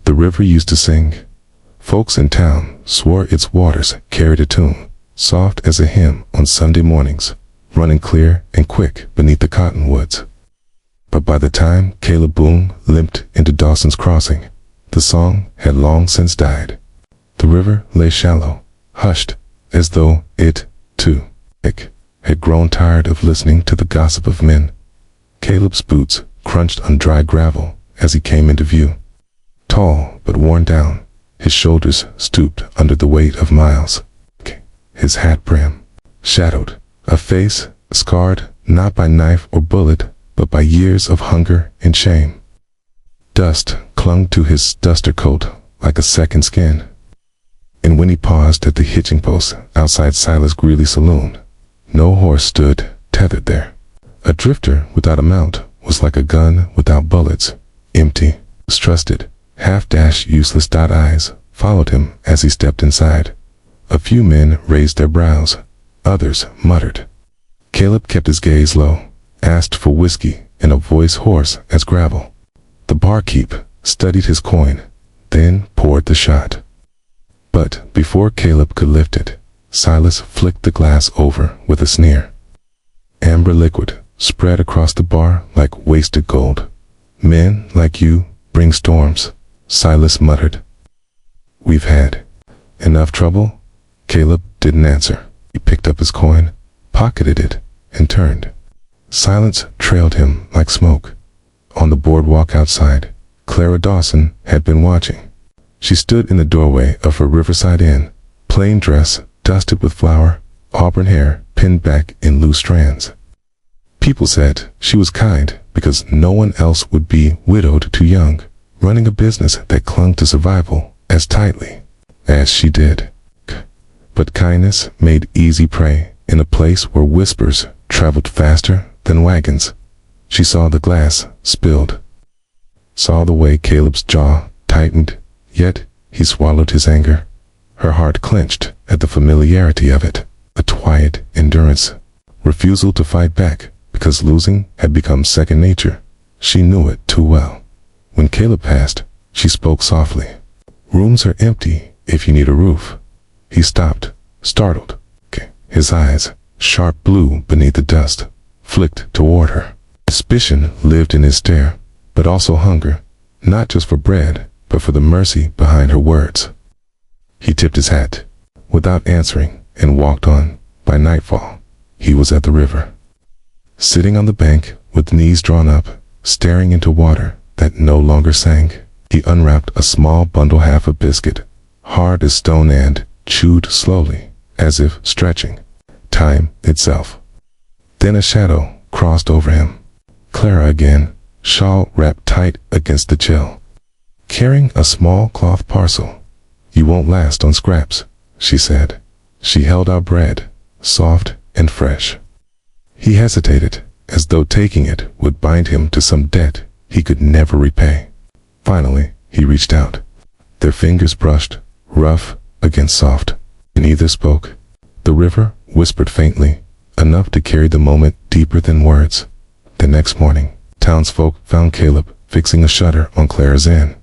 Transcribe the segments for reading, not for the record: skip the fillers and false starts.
the river used to sing. Folks in town swore its waters carried a tune, soft as a hymn on Sunday mornings, running clear and quick beneath the cottonwoods. But by the time Caleb Boone limped into Dawson's Crossing, the song had long since died. The river lay shallow, hushed, as though it, too, had grown tired of listening to the gossip of men. Caleb's boots crunched on dry gravel as he came into view. Tall but worn down, his shoulders stooped under the weight of miles. His hat brim shadowed a face scarred not by knife or bullet, but by years of hunger and shame. Dust clung to his duster coat like a second skin. And when he paused at the hitching post outside Silas Greeley's saloon, no horse stood tethered there. A drifter without a mount was like a gun without bullets, empty, distrusted, half-dashed, useless eyes followed him as he stepped inside. A few men raised their brows, others muttered. Caleb kept his gaze low, asked for whiskey in a voice hoarse as gravel. The barkeep studied his coin, then poured the shot. But before Caleb could lift it, Silas flicked the glass over with a sneer. Amber liquid spread across the bar like wasted gold. Men like you bring storms, Silas muttered. We've had enough trouble? Caleb didn't answer. He picked up his coin, pocketed it, and turned. Silence trailed him like smoke. On the boardwalk outside, Clara Dawson had been watching. She stood in the doorway of her Riverside Inn, plain dress dusted with flour, auburn hair pinned back in loose strands. People said she was kind because no one else would be widowed too young, running a business that clung to survival as tightly as she did. But kindness made easy prey in a place where whispers traveled faster than wagons. She saw the glass spilled, saw the way Caleb's jaw tightened, yet he swallowed his anger. Her heart clenched at the familiarity of it, a quiet endurance, refusal to fight back because losing had become second nature. She knew it too well. When Caleb passed, she spoke softly. Rooms are empty if you need a roof. He stopped, startled. His eyes, sharp blue beneath the dust, flicked toward her. Suspicion lived in his stare, but also hunger, not just for bread, but for the mercy behind her words. He tipped his hat, without answering, and walked on. By nightfall, he was at the river. Sitting on the bank, with knees drawn up, staring into water that no longer sang, he unwrapped a small bundle half a biscuit, hard as stone and chewed slowly, as if stretching time itself. Then a shadow crossed over him. Clara again, shawl wrapped tight against the chill, carrying a small cloth parcel. You won't last on scraps, she said. She held out bread, soft and fresh. He hesitated, as though taking it would bind him to some debt he could never repay. Finally, he reached out. Their fingers brushed, rough against soft. Neither spoke. The river whispered faintly, enough to carry the moment deeper than words. The next morning, townsfolk found Caleb fixing a shutter on Clara's inn.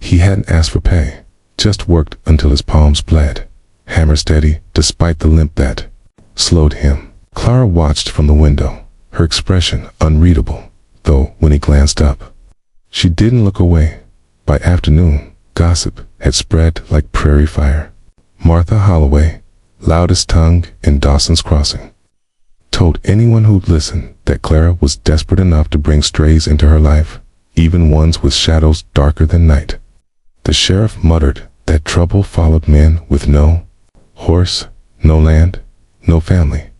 He hadn't asked for pay, just worked until his palms bled, hammer steady despite the limp that slowed him. Clara watched from the window, her expression unreadable, though when he glanced up, she didn't look away. By afternoon, gossip had spread like prairie fire. Martha Holloway, loudest tongue in Dawson's Crossing, told anyone who'd listen that Clara was desperate enough to bring strays into her life, even ones with shadows darker than night. The sheriff muttered that trouble followed men with no horse, no land, no family.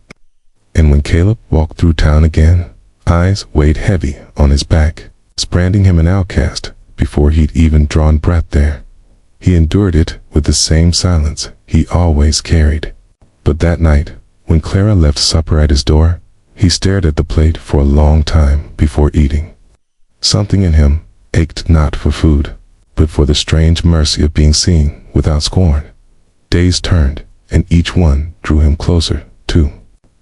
And when Caleb walked through town again, eyes weighed heavy on his back, branding him an outcast before he'd even drawn breath there. He endured it with the same silence he always carried. But that night, when Clara left supper at his door, he stared at the plate for a long time before eating. Something in him ached not for food, but for the strange mercy of being seen without scorn. Days turned, and each one drew him closer to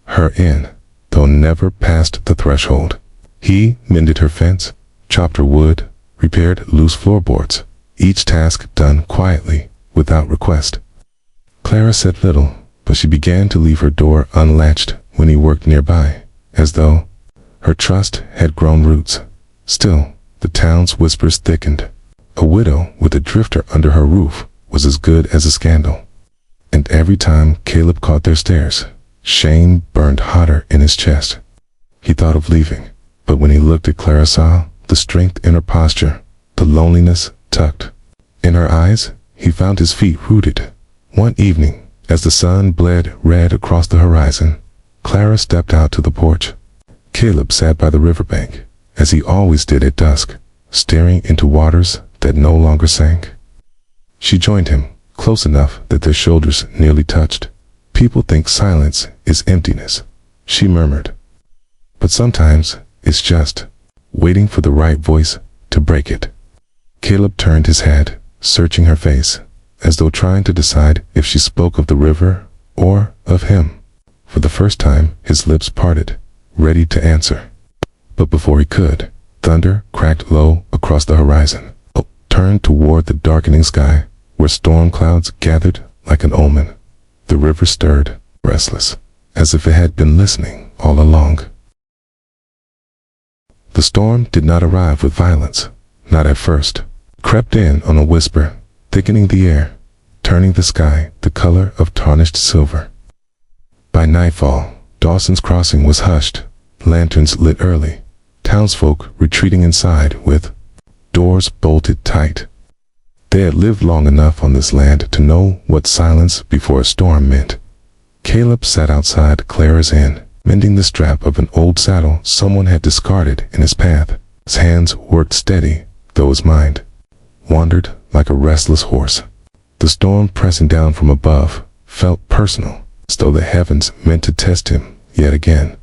her inn, though never past the threshold. He mended her fence, chopped her wood, repaired loose floorboards, each task done quietly, without request. Clara said little, but she began to leave her door unlatched when he worked nearby, as though her trust had grown roots. Still, the town's whispers thickened. A widow with a drifter under her roof was as good as a scandal. And every time Caleb caught their stares, shame burned hotter in his chest. He thought of leaving, but when he looked at Clara, saw the strength in her posture, the loneliness tucked in her eyes. He found his feet rooted. One evening, as the sun bled red across the horizon, Clara stepped out to the porch. Caleb sat by the riverbank, as he always did at dusk, staring into waters that no longer sank. She joined him, close enough that their shoulders nearly touched. "People think silence is emptiness," she murmured. "But sometimes it's just waiting for the right voice to break it." Caleb turned his head, searching her face, as though trying to decide if she spoke of the river or of him. For the first time, his lips parted, ready to answer. But before he could, thunder cracked low across the horizon, turned toward the darkening sky, where storm clouds gathered like an omen. The river stirred, restless, as if it had been listening all along. The storm did not arrive with violence, not at first. It crept in on a whisper, thickening the air, turning the sky the color of tarnished silver. By nightfall, Dawson's Crossing was hushed, lanterns lit early, townsfolk retreating inside with doors bolted tight. They had lived long enough on this land to know what silence before a storm meant. Caleb sat outside Clara's inn, mending the strap of an old saddle someone had discarded in his path. His hands worked steady, though his mind wandered like a restless horse. The storm pressing down from above felt personal, as though the heavens meant to test him yet again.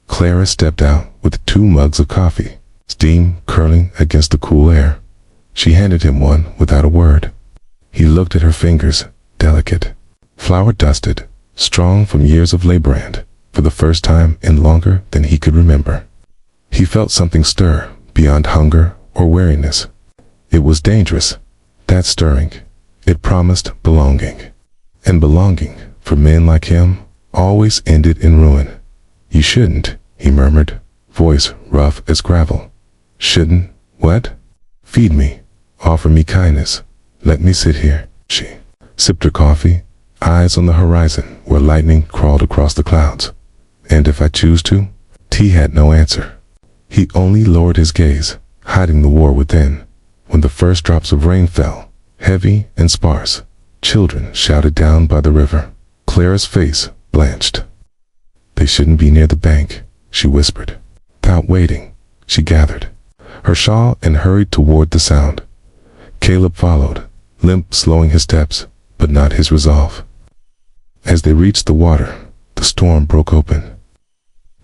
Clara stepped out with 2 mugs of coffee, steam curling against the cool air. She handed him one without a word. He looked at her fingers, delicate, flour-dusted, strong from years of labor, and, for the first time in longer than he could remember, he felt something stir beyond hunger or weariness. It was dangerous, that stirring. It promised belonging. And belonging, for men like him, always ended in ruin. "You shouldn't," he murmured, voice rough as gravel. "Shouldn't what?" "Feed me. Offer me kindness. Let me sit here." She sipped her coffee, eyes on the horizon where lightning crawled across the clouds. "And if I choose to?" He had no answer. He only lowered his gaze, hiding the war within. When the first drops of rain fell, heavy and sparse, children shouted down by the river. Clara's face blanched. "They shouldn't be near the bank," she whispered. Without waiting, she gathered her shawl and hurried toward the sound. Caleb followed, limp, slowing his steps, but not his resolve. As they reached the water, the storm broke open.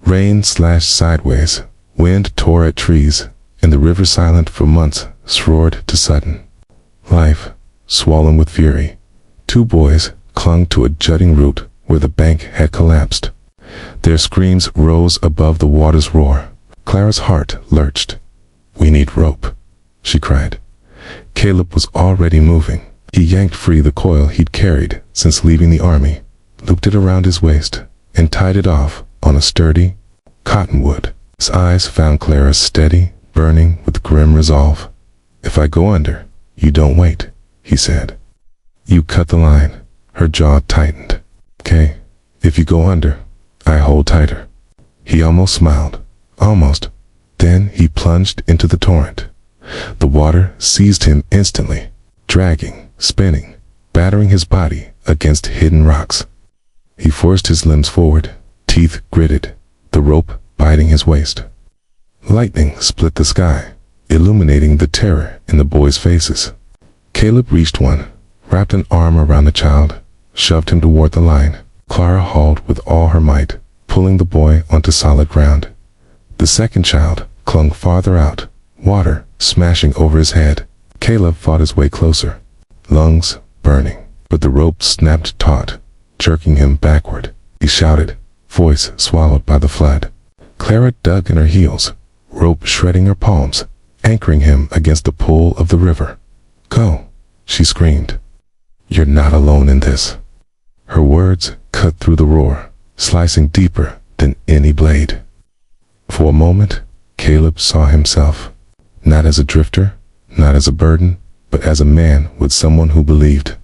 Rain slashed sideways, wind tore at trees, and the river, silent for months, roared to sudden life, swollen with fury. 2 boys clung to a jutting root where the bank had collapsed. Their screams rose above the water's roar. Clara's heart lurched. "We need rope," she cried. Caleb was already moving. He yanked free the coil he'd carried since leaving the army, looped it around his waist, and tied it off on a sturdy cottonwood. His eyes found Clara's steady, burning with grim resolve. "If I go under, you don't wait," he said. "You cut the line." Her jaw tightened. "Okay, if you go under, I hold tighter." He almost smiled. Almost. Then he plunged into the torrent. The water seized him instantly, dragging, spinning, battering his body against hidden rocks. He forced his limbs forward, teeth gritted, the rope biting his waist. Lightning split the sky, illuminating the terror in the boys' faces. Caleb reached one, wrapped an arm around the child, shoved him toward the line. Clara hauled with all her might, pulling the boy onto solid ground. The second child clung farther out, water smashing over his head. Caleb fought his way closer, lungs burning, but the rope snapped taut, jerking him backward. He shouted, voice swallowed by the flood. Clara dug in her heels, rope shredding her palms, anchoring him against the pull of the river. Go, she screamed. You're not alone in this. Her words cut through the roar, slicing deeper than any blade. For a moment, Caleb saw himself, not as a drifter, not as a burden, but as a man with someone who believed.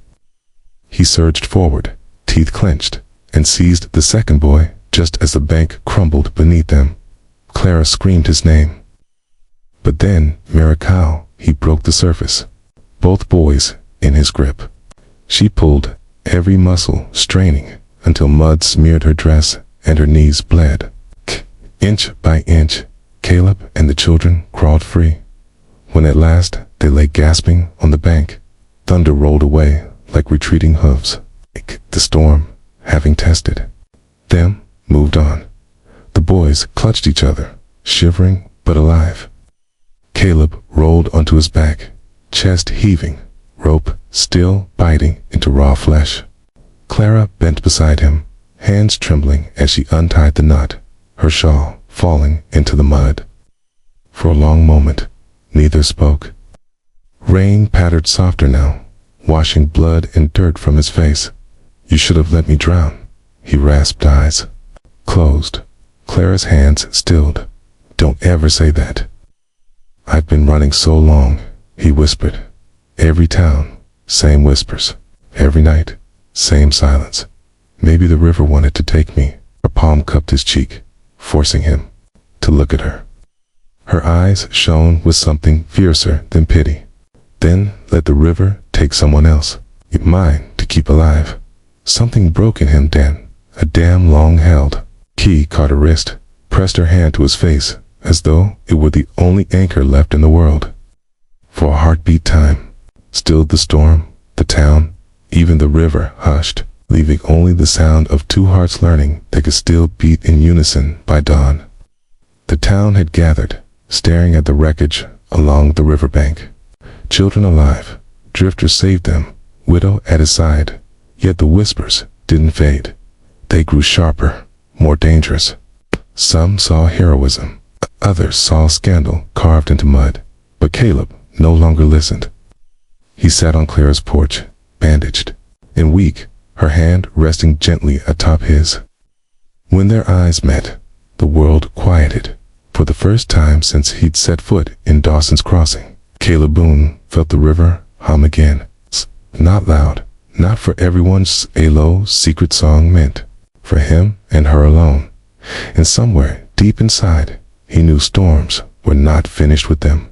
He surged forward, teeth clenched, and seized the second boy just as the bank crumbled beneath them. Clara screamed his name. But then, miracle, he broke the surface, both boys in his grip. She pulled, every muscle straining, until mud smeared her dress and her knees bled. Inch by inch, Caleb and the children crawled free. When at last they lay gasping on the bank, thunder rolled away like retreating hooves. The storm, having tested them, moved on. The boys clutched each other, shivering but alive. Caleb rolled onto his back, chest heaving, rope still biting into raw flesh. Clara bent beside him, hands trembling as she untied the knot, her shawl falling into the mud. For a long moment, neither spoke. Rain pattered softer now, washing blood and dirt from his face. You should have let me drown, he rasped, eyes closed. Clara's hands stilled. Don't ever say that. I've been running so long, he whispered. Every town, same whispers. Every night, same silence. Maybe the river wanted to take me. Her palm cupped his cheek, forcing him to look at her. Her eyes shone with something fiercer than pity. Then let the river take someone else. Mine to keep alive. Something broke in him then, a damn long-held key caught her wrist, pressed her hand to his face, as though it were the only anchor left in the world. For a heartbeat time, stilled the storm, the town, even the river hushed, leaving only the sound of two hearts learning they could still beat in unison by dawn. The town had gathered, staring at the wreckage along the riverbank. Children alive, drifters saved them, widow at his side. Yet the whispers didn't fade. They grew sharper, more dangerous. Some saw heroism, others saw scandal carved into mud. But Caleb no longer listened. He sat on Clara's porch, bandaged and weak, her hand resting gently atop his. When their eyes met, the world quieted. For the first time since he'd set foot in Dawson's Crossing, Caleb Boone felt the river hum again. Not loud, not for everyone's a low, secret song meant for him and her alone. And somewhere deep inside, he knew storms were not finished with them.